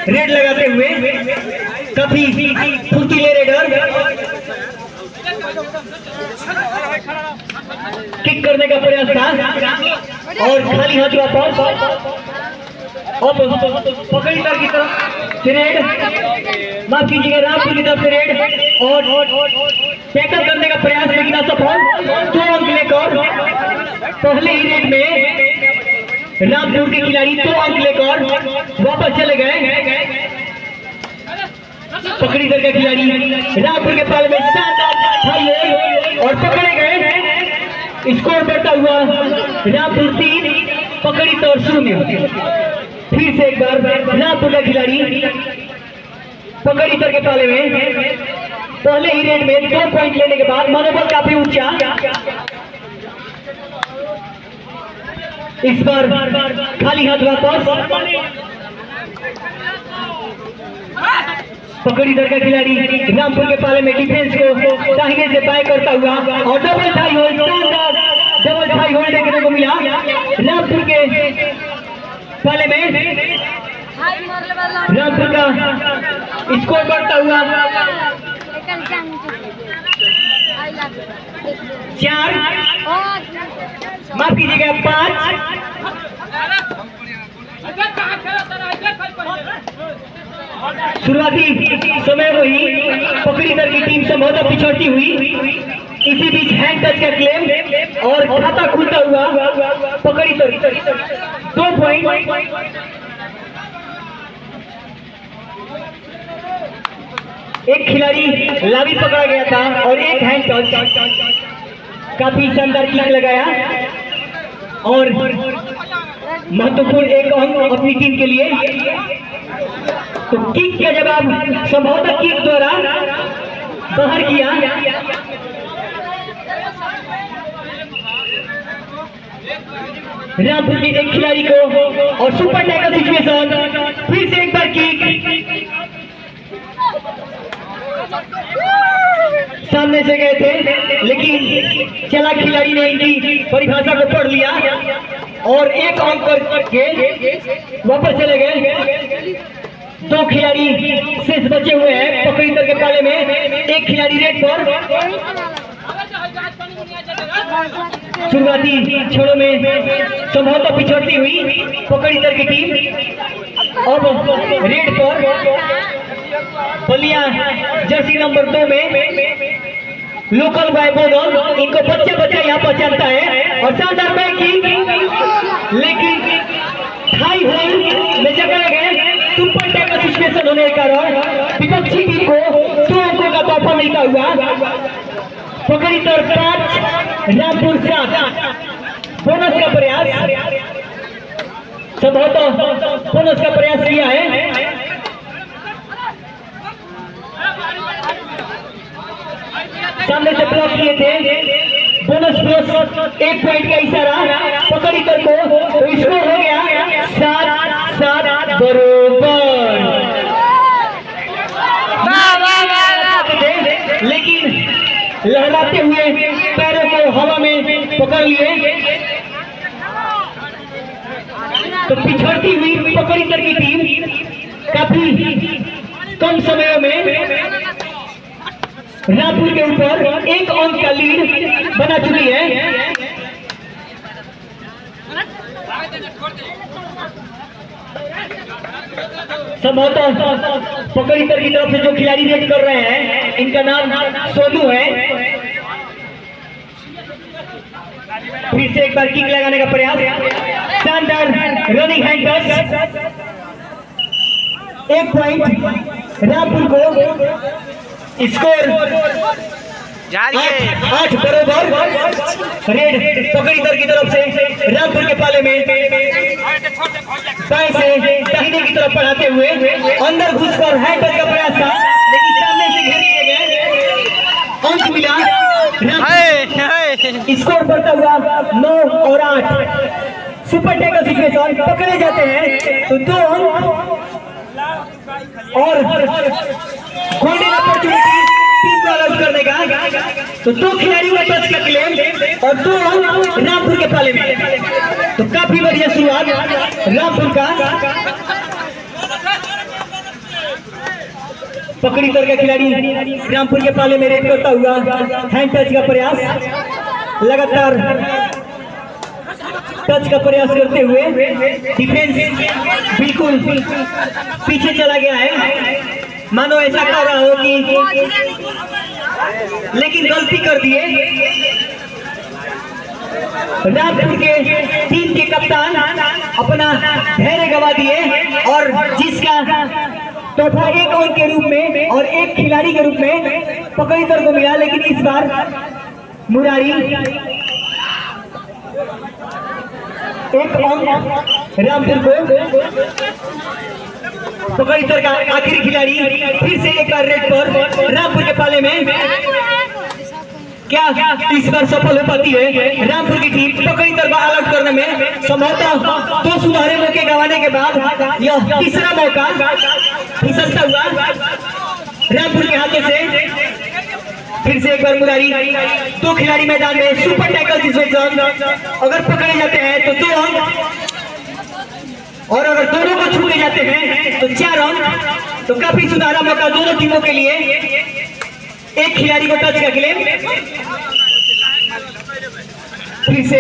Red लगाते हुए काफी फुर्तीले रेडर किक करने का प्रयास था और खाली हाथ वापस। अब पकड़ी तार की तरफ रेड, माफ कीजिएगा रामपुर की तरफ से रेड और टैकल करने का प्रयास लेकिन असफल। 2 अंक लेकर पहले ही रेड में रामपुर के खिलाड़ी 2 अंक लेकर वापस चले गए। पकड़ी दर का खिलाड़ी रामपुर के पाले में शानदार और पकड़े गए। स्कोर बढ़ता हुआ रामपुर 3 पकड़ी तौर 0। फिर से एक बार रामपुर का खिलाड़ी पकड़ी दर के पाले में पहले ही रेड में 2 पॉइंट लेने के बाद मनोबल काफी ऊंचा। इस बार खाली हाथ वापस। पकड़ी दर का खिलाड़ी रामपुर के पाले में डिफेंस को दाहिने से बाएं करता हुआ और डबल थाई होल्ड, शानदार डबल थाई होल्ड देखने को मिला रामपुर के पाले में। रामपुर का स्कोर बढ़ता हुआ 4, माफ कीजिएगा 5। शुरुआती समय वही पकड़ी दर की टीम संभवतः पिछड़ती हुई। इसी बीच हैंड टच का क्लेम और खाता खुलता हुआ पकड़ी दर 2 पॉइंट। एक खिलाड़ी लावी पकड़ा गया था और एक हैंड टच, काफी शानदार किक लगाया और महत्वपूर्ण एक अंक अपनी टीम के लिए। तो किक का जवाब संभवतः किक द्वारा बाहर किया। रामपुर के एक खिलाड़ी को और सुपर टैकल सिचुएशन। फिर से एक बार किक, सामने से गए थे लेकिन चला खिलाड़ी ने इनकी परिभाषा को पढ़ लिया और एक अंक करके वापस चले गए। 2 खिलाड़ी शेष बचे हुए हैं पकड़ी दर के पाले में। एक खिलाड़ी रेड पर। शुरुआती छोरों में संभवतः पिछड़ती हुई पकड़ी दर की टीम अब रेड पर। बलिया जर्सी नंबर 2 में लोकल बॉय बोनर, इनको बच्चा यहाँ पहचानता है और शानदार बैकिंग, लेकिन हाई होल्ड में जगह गए। सुपर टैकल सिचुएशन होने के कारण विपक्षी टीम को 2 अंकों का तोहफा मिलता हुआ। पकड़ी तौर 5 रामपुर 7। बोनस का प्रयास, संभवतः बोनस का प्रयास किया है। सामने से ब्लॉक किए थे। बोनस प्लस 1 पॉइंट का इशारा पकड़ी दर को। तो स्कोर हो गया 7-7 बरोबर। लेकिन लहराते हुए पैरों को हवा में पकड़ लिए। तो पिछड़ती हुई पकड़ी दर की टीम काफी कम समय में रामपुर के ऊपर 1 अंक का लीड बना चुकी है। संभवतः पकड़ी दर की तरफ से जो खिलाड़ी रेड कर रहे हैं इनका नाम सोनू है। फिर से एक बार किक लगाने का प्रयास, शानदार running hand touch. 1 point Rampur को। स्कोर 8 बरोबर। रेड पकड़ी दर की तरफ से रामपुर के पाले में बाएं से दाहिने की तरफ बढ़ाते हुए अंदर घुसकर हैंड टच का प्रयास था लेकिन सामने से घेर लिए गए। अंक मिला। स्कोर बढ़ता हुआ 9 और 8। सुपर टैकल सिचुएशन पकड़े जाते हैं तो 2 अंक और गोल्डन अपॉर्चुनिटी टीम को अलग करने का। तो 2 खिलाड़ी हुआ टच का क्लेम और 2 अंक रामपुर के पाले में। तो काफी बढ़िया शुरुआत रामपुर का। पकड़ी तर का खिलाड़ी रामपुर के पाले में रेड करता हुआ हैंड टच का प्रयास, लगातार टच का प्रयास करते हुए डिफेंस बिल्कुल पीछे चला गया है, मानो ऐसा कर रहा हो कि, लेकिन गलती कर दिए। रामपुर के टीम के कप्तान अपना धैर्य गवा दिए और जिसका तोहफा एक ओवर के रूप में और एक खिलाड़ी के रूप में पकड़ी तर को मिला, लेकिन इस बार मुरारी एक अंक रामपुर को। पकड़ी तर का आखिरी खिलाड़ी फिर से एक बार रेड पर रामपुर के पाले में, क्या इस बार सफल हो पाती है रामपुर की टीम पकड़ी तर को अलग करने में? संभवतः 2 सुनहरे मौके गंवाने के बाद यह तीसरा मौका फिसलता हुआ रामपुर के हाथों से। फिर से एक बार मुरारी, 2 खिलाड़ी मैदान में, सुपर टैकल सिचुएशन, अगर पकड़े जाते हैं तो 2 अंक और अगर दोनों को छूटे जाते हैं तो 4 अंक। तो काफी सुनहरा मौका दोनों टीमों के लिए। एक खिलाड़ी को टच का क्लेम, फिर से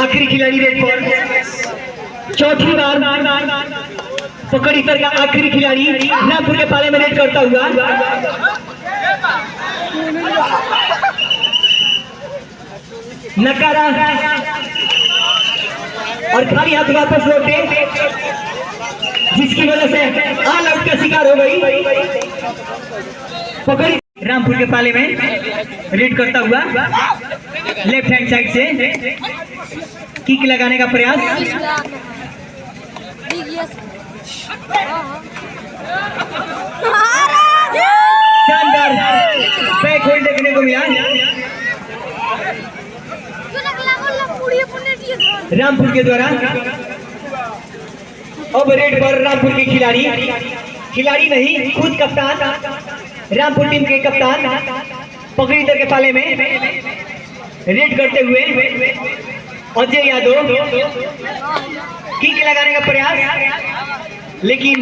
आखिरी खिलाड़ी रेड पर, चौथी बार पकड़ी तर का आखिरी खिलाड़ी रामपुर के पाले में रेड करता हुआ। नकारा और खाली हाथ वापस लौटे, जिसकी वजह से ऑल आउट का शिकार हो गई। पकड़ी रामपुर के पाले में रेड करता हुआ लेफ्ट हैंड साइड से किक लगाने का प्रयास, शानदार बैक होल्ड देखने को मिला रामपुर के द्वारा। अब रेड पर रामपुर के खिलाड़ी नहीं, खुद कप्तान, रामपुर टीम के कप्तान पकड़ी तर के पाले में रेड करते हुए अजय यादव किक लगाने का प्रयास, लेकिन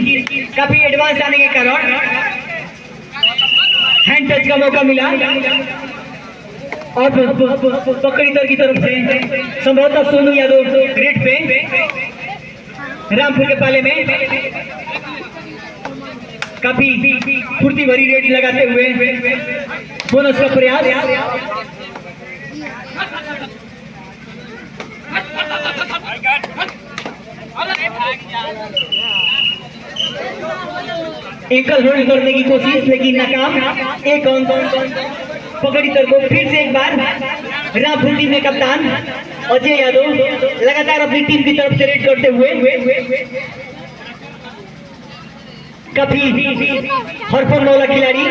काफी एडवांस आने के कारण हैंड टच का मौका मिला। और पकड़ी तर की तरफ से संभवतः सोनू यादव रेड पे रामपुर के पाले में काफी फुर्ती भरी रेड लगाते हुए बोनस का प्रयास। एकल होल्ड करने की कोशिश, लेकिन नाकाम। एक अंक पकड़ी तर को। फिर से एक बार रामपुर टीम में कप्तान अजय यादव लगातार अपनी टीम की तरफ से रेड करते हुए काफी हरफन मौला खिलाड़ी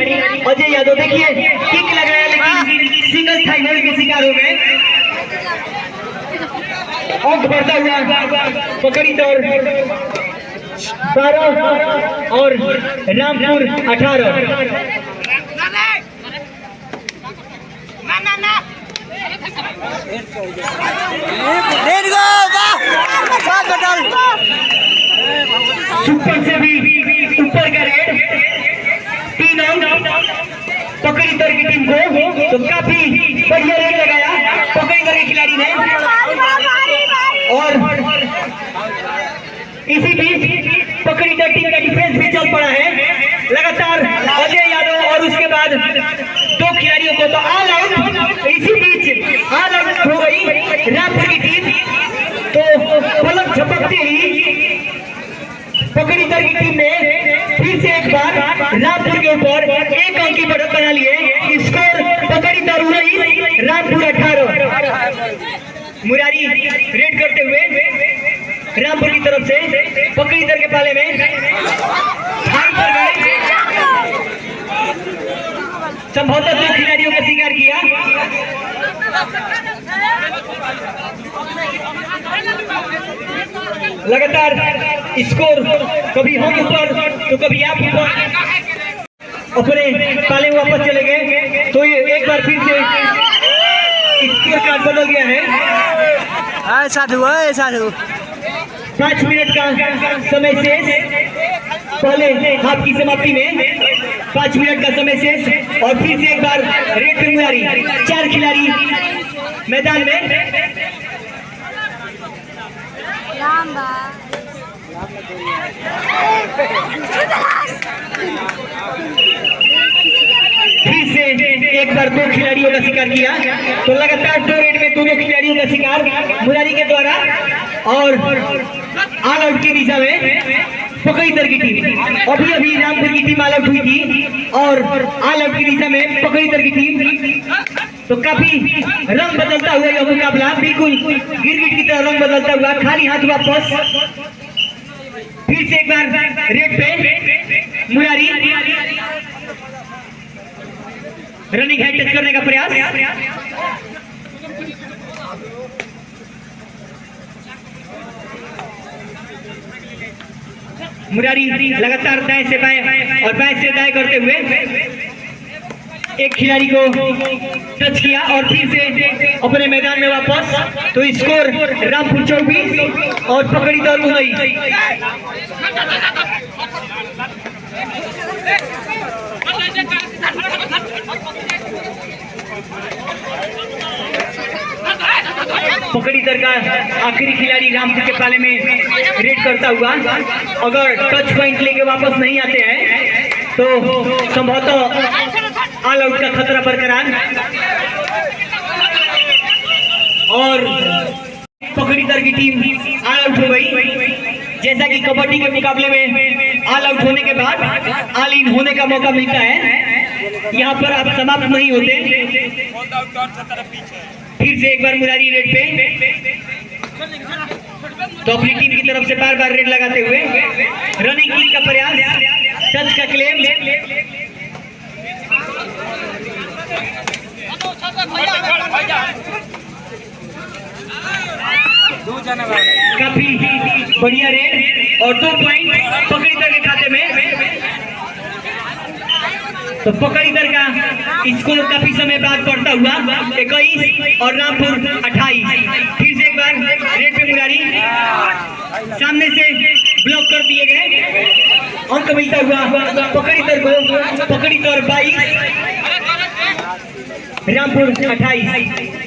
अजय यादव, देखिए किक लगाया लेकिन सिंगल थाई के शिकार हो गए। अंक बढ़ता हुआ पकड़ी तर 12 और रामपुर 18। सुपर से भी ऊपर का रेड, 3 आउट पकड़ी तर की टीम को। तो काफी बढ़िया रेड लगाया पकड़ी तर के खिलाड़ी ने। और इसी बीच पकड़ी तर टीम का डिफेंस भी चल पड़ा है लगातार अजय यादव और उसके बाद 2 खिलाड़ियों को तो ऑल आउट। इसी बीच ऑल आउट हो गई रामपुर की टीम। तो पलक झपकते ही पकड़ी तर की टीम ने फिर से एक बार रामपुर के ऊपर 1 अंक की बढ़त बना लिए। स्कोर पकड़ी तर 19, रामपुर 18। मुरारी रेड करते हुए रामपुर की तरफ से पकड़ी तर के पाले में संभवतः 2 खिलाड़ियों का शिकार किया। लगातार स्कोर कभी हम ऊपर तो कभी आप ऊपर, अपने पाले में वापस चले गए। तो ये एक बार फिर से स्कोर कार्ड बदल गया है। साधु 5 मिनट का समय शेष पहले हाफ की समाप्ति में। 5 मिनट का समय शेष। और फिर से एक बार रेड पे मुरारी, 4 खिलाड़ी मैदान में। फिर से एक बार 2 खिलाड़ियों का शिकार किया, तो लगातार 2 रेड में दोनों खिलाड़ियों का शिकार मुरारी के द्वारा। और ऑल आउट की दिशा में पकड़ीतर की टीम, अभी अभी रामपुर की टीम ऑल आउट हुई थी और ऑल आउट की दिशा में पकड़ीतर की टीम। तो काफी रंग बदलता हुआ यह मुकाबला, बिल्कुल गिरगिट की तरह रंग बदलता हुआ, खाली हाथ वापस। फिर से एक बार रेड पे मुरारी, रनिंग हेड टच करने का प्रयास। मुरारी लगातार दाएं से बाएं और बाएं से दाएं करते हुए एक खिलाड़ी को टच किया और फिर से अपने मैदान में वापस। तो स्कोर रामपुर 24 और पकड़ीतर 19। पकड़ीतर का आखिरी खिलाड़ी रामपुर के पाले में रेड करता हुआ अगर टच पॉइंट लेके वापस नहीं आते हैं तो संभवतः ऑल आउट का खतरा बरकरार। और पकड़ीतर की टीम ऑल आउट हो गई। जैसा कि कबड्डी के मुकाबले में ऑल आउट होने के बाद ऑल इन होने का मौका मिलता है, यहाँ पर आप समाप्त नहीं होते। फिर से एक बार मुरारी रेड पे, तो अपनी टीम की तरफ से बार बार रेड लगाते हुए रनिंग किक का प्रयास, टच का क्लेम। काफी बढ़िया रेड और 2 पॉइंट पकड़ीतर के खाते में। तो पकड़ीतर का स्कोर काफी समय बाद बढ़ता हुआ 21 और रामपुर 28। फिर से एक बार रेड पे मुरारी, सामने से ब्लॉक कर दिए गए, अंक मिलता हुआ पकड़ीतर को। पकड़ीतर 22, रामपुर 28।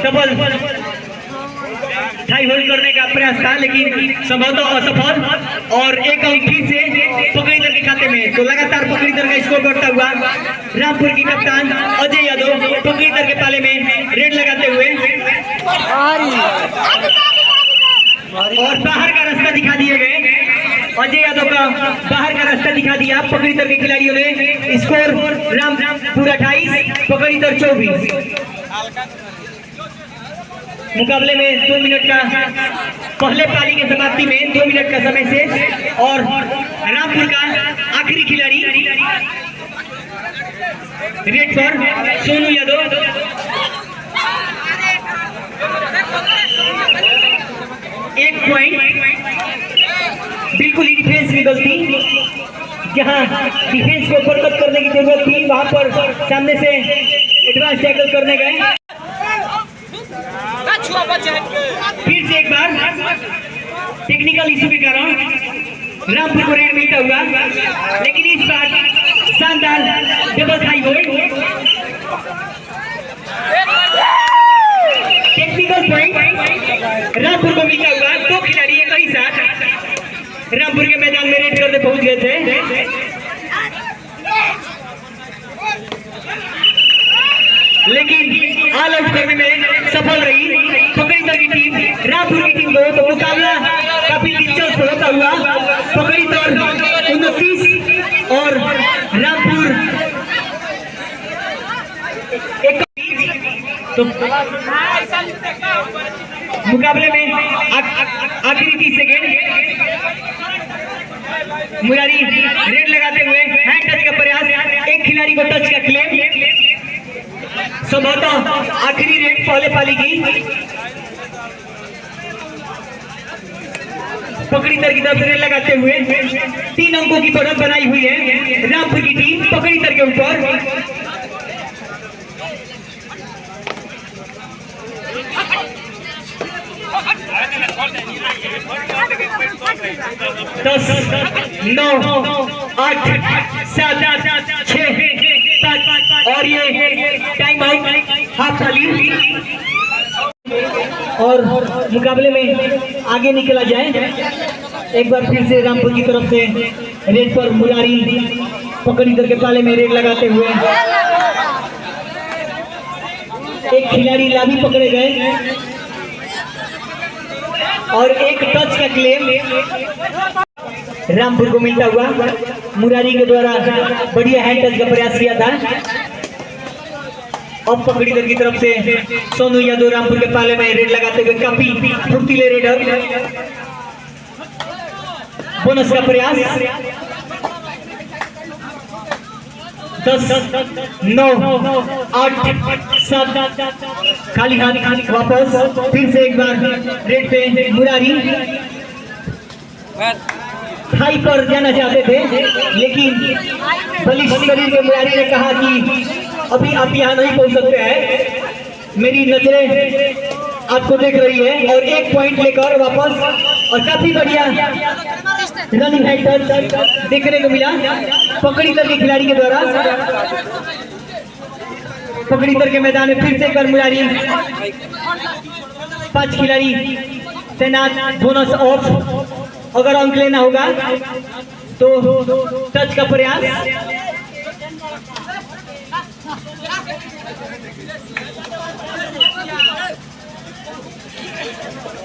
डबल टाई होल्ड करने का प्रयास था लेकिन संभवतः असफल और एक अंक फिर से पकड़ीतर के खाते में। तो लगातार पकड़ीतर का स्कोर बढ़ता हुआ रामपुर की कप्तान अजय यादव पकड़ीतर के पाले में रेड लगाते हुए और बाहर का रास्ता दिखा दिए गए। अजय यादव का बाहर का रास्ता दिखा दिया पकड़ीतर के खिलाड़ियों ने। स्कोर रामपुर 28 पकड़ीतर 24। मुकाबले में 2 मिनट का, पहले पारी के समाप्ति में 2 मिनट का समय शेष। और रामपुर का आखिरी खिलाड़ी रेड पर सोनू यादव, एक पॉइंट। बिल्कुल ही डिफेंस की गलती, जहां डिफेंस को बरकत करने की जरूरत थी वहां पर सामने से एडवांस टैकल करने गए। फिर से एक बार टेक्निकल इशू के कारण रामपुर को रेड मिलता हुआ, लेकिन इस बार शानदार double high hold, technical point Rampur को मिलता हुआ। 2 खिलाड़ी एक ही साथ रामपुर के मैदान में रेड करने पहुंच गए थे, लेकिन ऑल आउट करने में सफल रही पकड़ीतर की टीम रामपुर की टीम को। तो मुकाबला काफी दिलचस्प होता हुआ पकड़ीतर 29 और रामपुर 21। तो मुकाबले में आखिरी 30 सेकेंड मुरारी रेड लगाते हुए हैंड टच का प्रयास, एक खिलाड़ी को टच का क्लेम। संभवतः आखिरी रेड पहले पाली की पकड़ीतर की तरफ से रेड लगाते हुए 3 अंकों की बढ़त बनाई हुई है रामपुर की टीम पकड़ीतर के ऊपर। 10, 9, 8, 7, 6, 5 और ये टाइम आउट हाफ खाली और मुकाबले में आगे निकला जाए। एक बार फिर से रामपुर की तरफ से रेड पर मुरारी पकड़ी करके पाले में रेड लगाते हुए एक खिलाड़ी लाभी पकड़े गए और एक टच का क्लेम रामपुर को मिलता हुआ मुरारी के द्वारा बढ़िया हैंड टच का प्रयास किया था। अब पकड़ी दर की तरफ से सोनू यादव रामपुर के पाले में रेड लगाते हुए काफी फुर्तीले रेडर। बोनस का प्रयास 10, 9, 8, 7 खाली हाथ वापस फिर से एक बार रेड पे मुरारी थाई पर जाना चाहते थे लेकिन बलिष्ठ शरीर में मुरारी ने कहा कि अभी आप यहाँ नहीं पहुंच सकते हैं, मेरी नजरें आपको देख रही है और एक पॉइंट लेकर वापस और काफी बढ़िया रनिंग हैंड टच देखने को मिला पकड़ी दर के खिलाड़ी के द्वारा। पकड़ी दर के मैदान में फिर से एक बार मुरारी 5 खिलाड़ी तैनात। बोनस ऑफ अगर अंक लेना होगा तो टच का प्रयास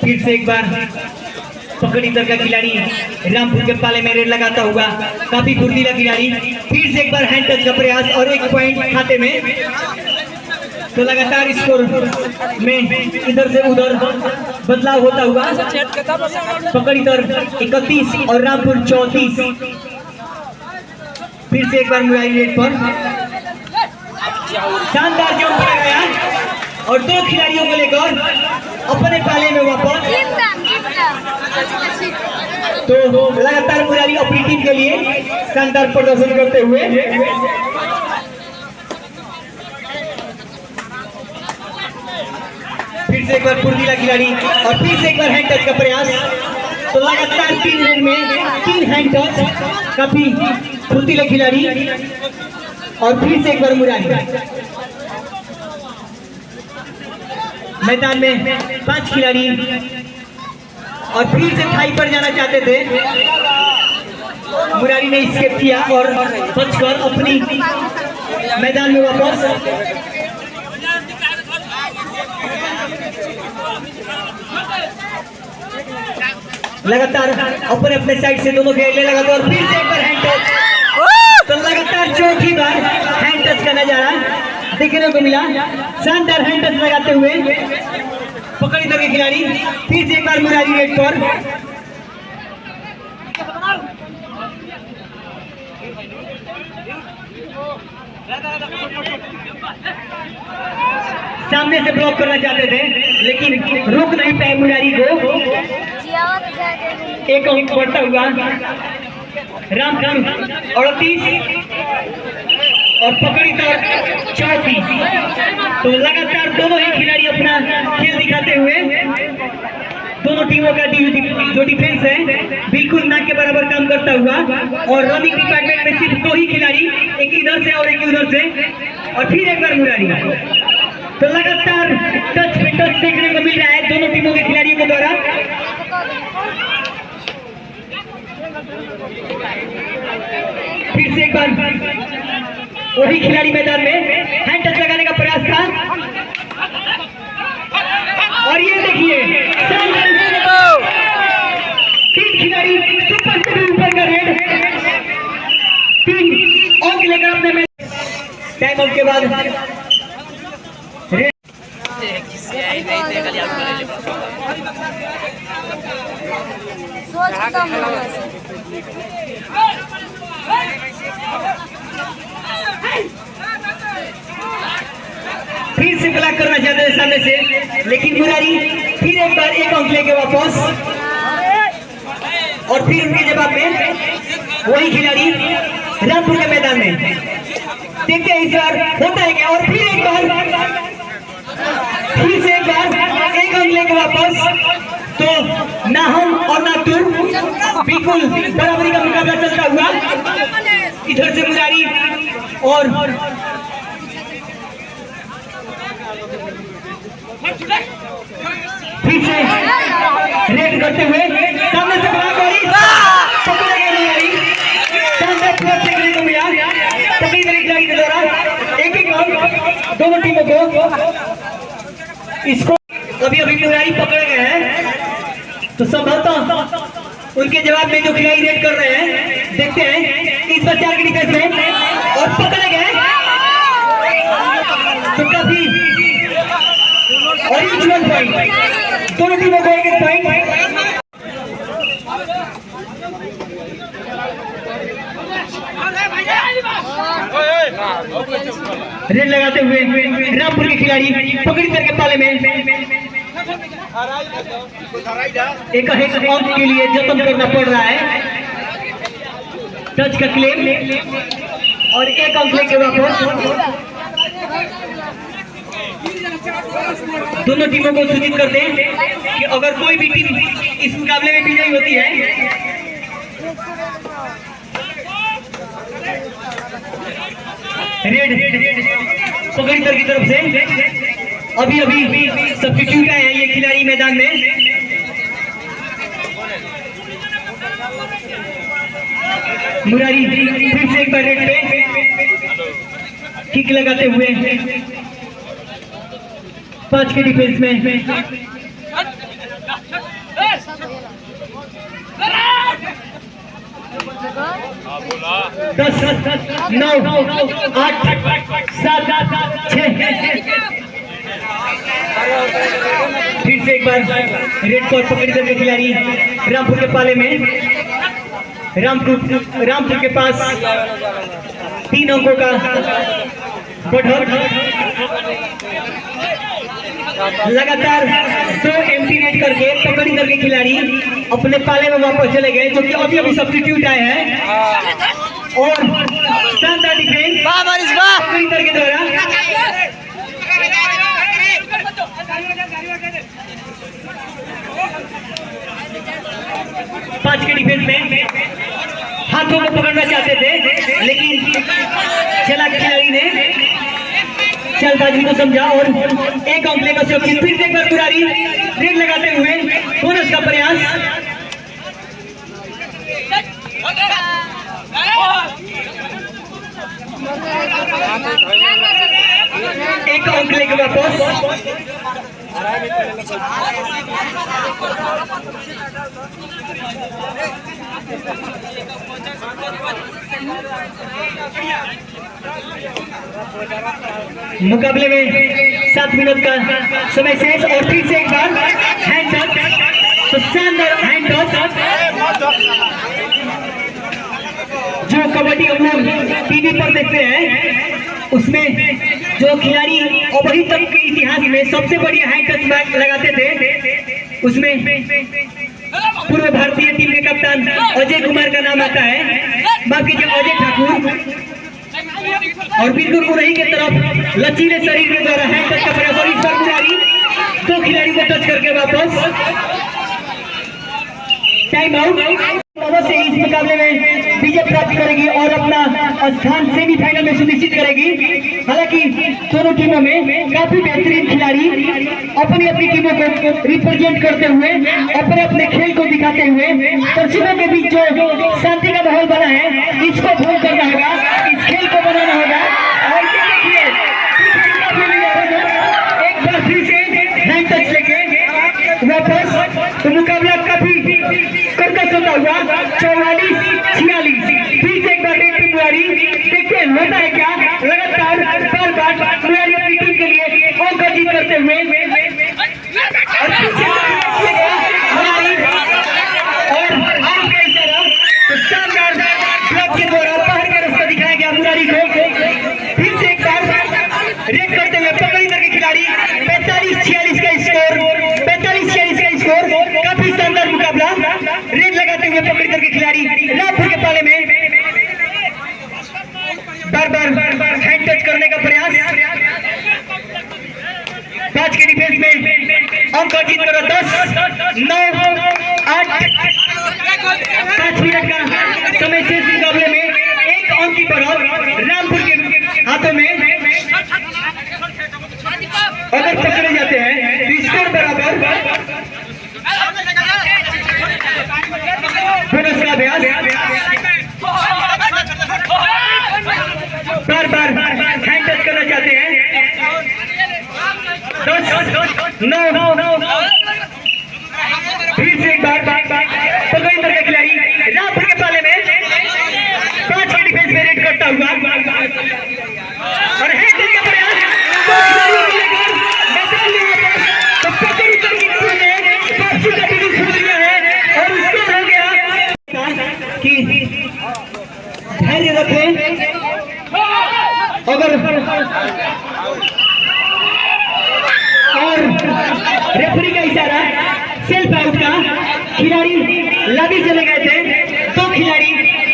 फिर से एक बार पकड़ी दर का खिलाड़ी रामपुर के पाले में रेड लगाता हुआ काफी फुर्तीला खिलाड़ी। फिर से एक बार हैंड टच का प्रयास और एक पॉइंट खाते में। तो लगातार स्कोर में इधर से उधर बदलाव होता हुआ पकड़ी दर 31 और रामपुर 34। फिर से एक बार मुरारी रेड पर शानदार जंप किया गया और 2 खिलाड़ियों को लेकर अपने पाले में वापस। तो लगातार मुरारी अपनी टीम के लिए शानदार प्रदर्शन करते हुए फिर से एक बार फुर्तीला खिलाड़ी और फिर से एक बार हैंड टच का प्रयास। तो लगातार 3 रेड में 3 हैंड टच काफी फुर्तीले खिलाड़ी और फिर से एक बार मुरारी। मैदान में 5 खिलाड़ी और फिर से थाई पर जाना चाहते थे, मुरारी ने स्केप किया और बचकर अपनी मैदान में वापस। लगातार अपने अपने साइड से दोनों खेलने लगा और फिर से एक बार हैंड टच। तो लगातार चौथी बार हैंड टच का नजारा देखने को मिला। शानदार हैंड टच लगाते हुए पकड़ी दर के खिलाड़ी फिर से एक बार मुरारी रेड पर। सामने से ब्लॉक करना चाहते थे लेकिन रोक नहीं पाए मुरारी को। एक अंक बढ़ता हुआ रामपुर 38 और पकड़ी दर 34। तो लगातार दोनों ही खिलाड़ी अपना खेल दिखाते हुए दोनों टीमों का जो डिफेंस है बिल्कुल नाक के बराबर काम करता हुआ और रनिंग डिपार्टमेंट में सिर्फ 2 ही खिलाड़ी, एक इधर से और एक उधर से और फिर एक बार मुरारी। तो लगातार टच पे टच देखने को मिल रहा है दोनों टीमों के खिलाड़ियों के द्वारा। फिर से एक बार वही खिलाड़ी मैदान में हैंड टच लगाने का प्रयास था और ये देखिए 3 खिलाड़ी सुपर से ऊपर का रेड 3 अंक लेकर अपने टाइम आउट के बाद रेड। फिर से ब्लॉक करना चाहते हैं सामने से लेकिन मुरारी फिर एक बार एक अंक लेके वापस और फिर उनके जवाब में वही खिलाड़ी रामपुर के मैदान में। देखते हैं इस बार होता है क्या और फिर एक बार फिर से एक बार एक अंक लेके वापस। तो नाहम बिल्कुल बराबरी का मुकाबला चलता हुआ इधर से मुरारी और फिर से रेड करते हुए सामने से खिलाड़ी के द्वारा एक राउंड दोनों टीमों को इसको अभी मुरारी पकड़े गए हैं, तो संभवतः उनके जवाब में जो खिलाड़ी रेड कर रहे हैं देखते हैं इस बार 4 की डिफेंस में और पकड़े गए तो काफी और ईच 1 पॉइंट दोनों टीमों को 1 पॉइंट। रेड लगाते हुए रामपुर के खिलाड़ी पकड़ी करके पाले में एक अंक के लिए जतन करना पड़ रहा है, टच का क्लेम और 1 अंक लेके वापस। दोनों टीमों को सूचित कर दें कि अगर कोई भी टीम इस मुकाबले में विजयी होती है रेड पकड़ी की तरफ से अभी सब्स्टिट्यूट आए हैं ये खिलाड़ी मैदान में। मुरारी फिर से एक बार रेड पे किक लगाते हुए 5 के डिफेंस में 10 9 8 7 6 फिर से एक बार रेड पर पकड़ी करके खिलाड़ी रामपुर के पाले में रामपुर के पास 3 अंकों का बढ़त, लगातार 2 एम्प्टी रेड करके पकड़ी करके खिलाड़ी अपने पाले में वापस चले गए, जो कि अभी सब्स्टिट्यूट आए हैं और शानदार डिफेंस पकड़ी करके द्वारा 5 के डिफेंस में हाथों को पकड़ना चाहते थे, लेकिन चालाक खिलाड़ी ने चालबाजी को समझा और 1 अंक लेकर सुरक्षित। फिर से एक बार मुरारी रेड लगाते हुए बोनस का प्रयास, एक अंक लेकर वापस। मुकाबले में 7 मिनट का समय शेष और फिर से एक बार हैंड टच, तो शानदार हैंड टच जो कबड्डी हम लोग टीवी पर देखते हैं उसमें जो खिलाड़ी अभी तक के इतिहास में सबसे बढ़िया हैंड टच मैच लगाते थे उसमें पूर्व भारतीय टीम के कप्तान अजय कुमार का नाम आता है, बाकी जो अजय ठाकुर और बिल्कुल मुरही के तरफ लचीले शरीर के द्वारा हैंड टच का प्रयास और इस बार मुरारी 2 खिलाड़ी को टच करके वापस। टाइम आउट से इस मुकाबले में विजय प्राप्त करेगी और अपना स्थान सेमीफाइनल में सुनिश्चित करेगी। हालांकि दोनों टीमों में काफी बेहतरीन खिलाड़ी अपनी अपनी टीमों को रिप्रेजेंट करते हुए अपने खेल को दिखाते हुए दर्शकों के बीच जो शांति का माहौल बना है इसको भूल करना होगा, इस खेल को बनाना होगा। और ये देखिए एक बार फिर से हैंड टच लेके वापस, तो मुकाबला काफी कर्कश होता हुआ 44-46। फिर से एक बार मुरारी देखते हैं होता है क्या, लगातार बार मुरारी अपनी टीम के लिए अंक जीत करते हुए तो शानदार ब्लॉक के द्वारा बाहर का रास्ता दिखाया गया मुरारी को। फिर से एक बार रेड करते हुए पकड़ी करके खिलाड़ी 45-46 का स्कोर, 45-46 का स्कोर, काफी शानदार मुकाबला। रेड लगाते हुए पकड़ी करके खिलाड़ी रामपुर के पाले में बार हैंड टच करने का प्रयास। 5 के डिफेंस में अंक जीत कर 10 9 8 5 मिनट का समय शेष मुकाबले में 1 अंक की बढ़त रामपुर के हाथों में। अगर पकड़े जाते हैं तो स्कोर बराबर। बोनस का अभ्यास बार बार हैंड टच करना चाहते हैं। 10 9 फिर से एक बार पकड़ी इधर का खिलाड़ी रामपुर के पाले में 5 के डिफेंस में रेड करता हुआ और हैंड टच का प्रयास तो पकड़ी इधर की टीम ने वापसी का बिल्कुल छोड़ दिया है और उसको हो गया कि धैर्य रखें। अगर और रेफरी का इशारा सेल्फ आउट का खिलाड़ी लादी चले गए थे। 2 खिलाड़ी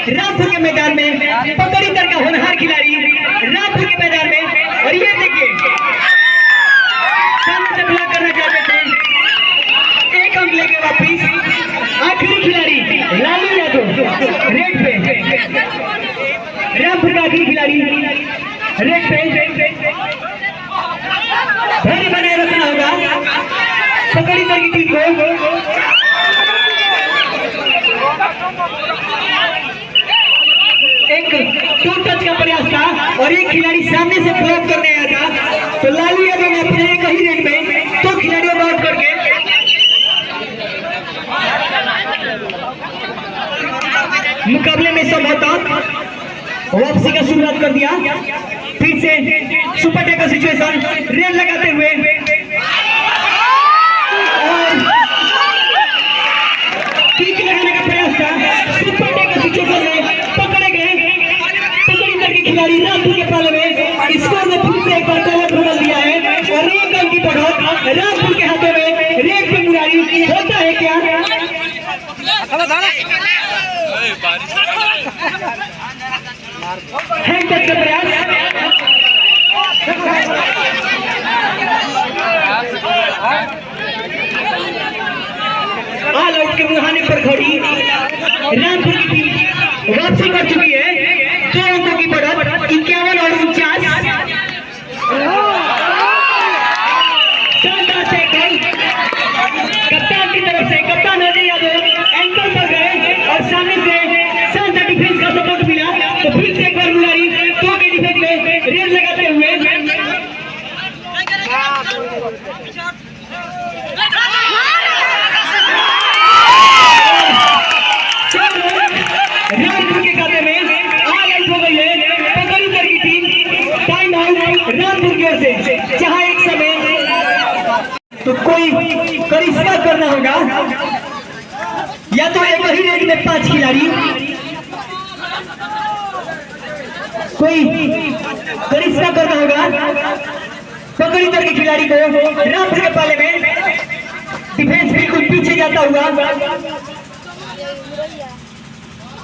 रामपुर के मैदान में, पकड़ी दर का होनहार खिलाड़ी रामपुर के मैदान में। और ये देखिए सामने से ब्लॉक करना चाहते थे, 1 अंक लेके वापिस। आखिरी खिलाड़ी लालू यादव रेड पे, रामपुर का आखिरी खिलाड़ी रेड पे। धैर्य बनाए रखना होगा पकड़ी दर की टीम को। एक 2 टच का प्रयास था और एक खिलाड़ी सामने से ब्लॉक करने आया था, तो लालू यादव ने अपने एक ही रेड में 2 खिलाड़ियों को आउट करके मुकाबले में समझौता वापसी का शुरुआत कर दिया। फिर से सुपर टेकर सिचुएशन रेड लगाते हुए और किक लगाने का प्रयास था। सुपर टेकर सिचुएशन में पकड़े गए पकड़ी दर के खिलाड़ी रामपुर के पाले में। स्कोर ने फिर से एक बार गलत बदल दिया है और 1 अंक की बढ़त रामपुर के हाथों में। रेड पे मुरारी होता है क्या? हैंड टच का प्रयास ऑल आउट के मुहाने पर खड़ी रामपुर की टीम वापसी कर चुकी है। 2 अंकों की बढ़त 51 और 49। शानदार टैकल कप्तान की तरफ से। कप्तान अजय यादव एंकर पर गए और सामने से शानदार डिफेंस का सपोर्ट मिला। तो फिर से एक बार मुरारी 2 के डिफेंस में रेड लगाते हुए रामपुर के खाते में ऑल आउट हो गई है पकड़ी दर की टीम। टाइम आउट रामपुर की ओर से। जहां एक समय तो कोई करिश्मा करना होगा, या तो एक ही रेड में 5 खिलाड़ी, कोई करिश्मा करना होगा पकड़ी दर के खिलाड़ी को। रामपुर के पाले में डिफेंस बिल्कुल पीछे जाता हुआ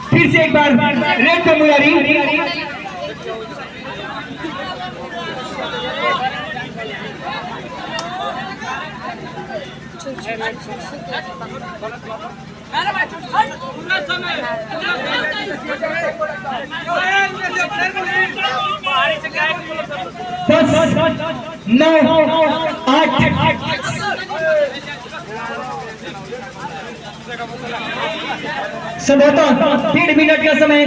फिर से एक बार रेड पे मुरारी। दस 9 8 संभवतः 1.5 मिनट का समय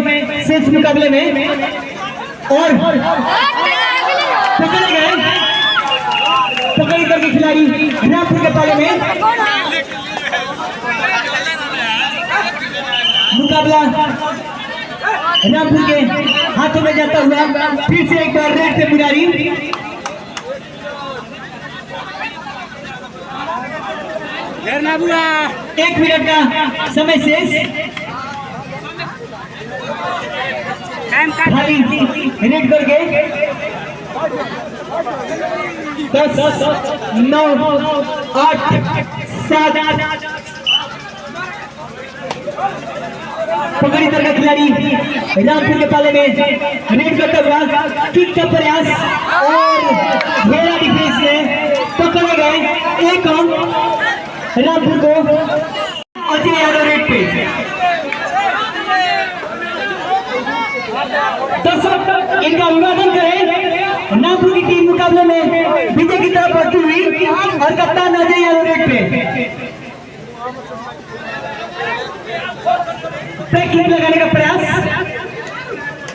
शेष मुकाबले में और पकड़े गए पकड़ी करके खिलाड़ी रामपुर के पाले में। मुकाबला रामपुर के हाथों में जाता हुआ फिर से एक बार रेड पे मुरारी। एक मिनट का समय शेष। खाली रेड करके 10 9 8 7 पकड़ी तरह खिलाड़ी रामपुर के पाले में रेड करता हुआ किक का प्रयास और घेरा डिफेंस में पकड़े गए। एक अंक रामपुर को। अजय यादव रेड पे दर्शक इनका अभिवादन करें। नागपुर की टीम मुकाबले में विजय की तरफ बढ़ती हुई और कप्तान अजय यादव रेड पे बैक किक लगाने का प्रयास।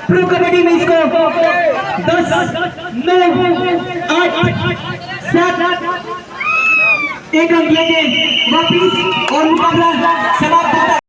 प्रो कबड्डी में इसको 10, 9, 8, 7 एक अंक लेके वापिस और मुकाबला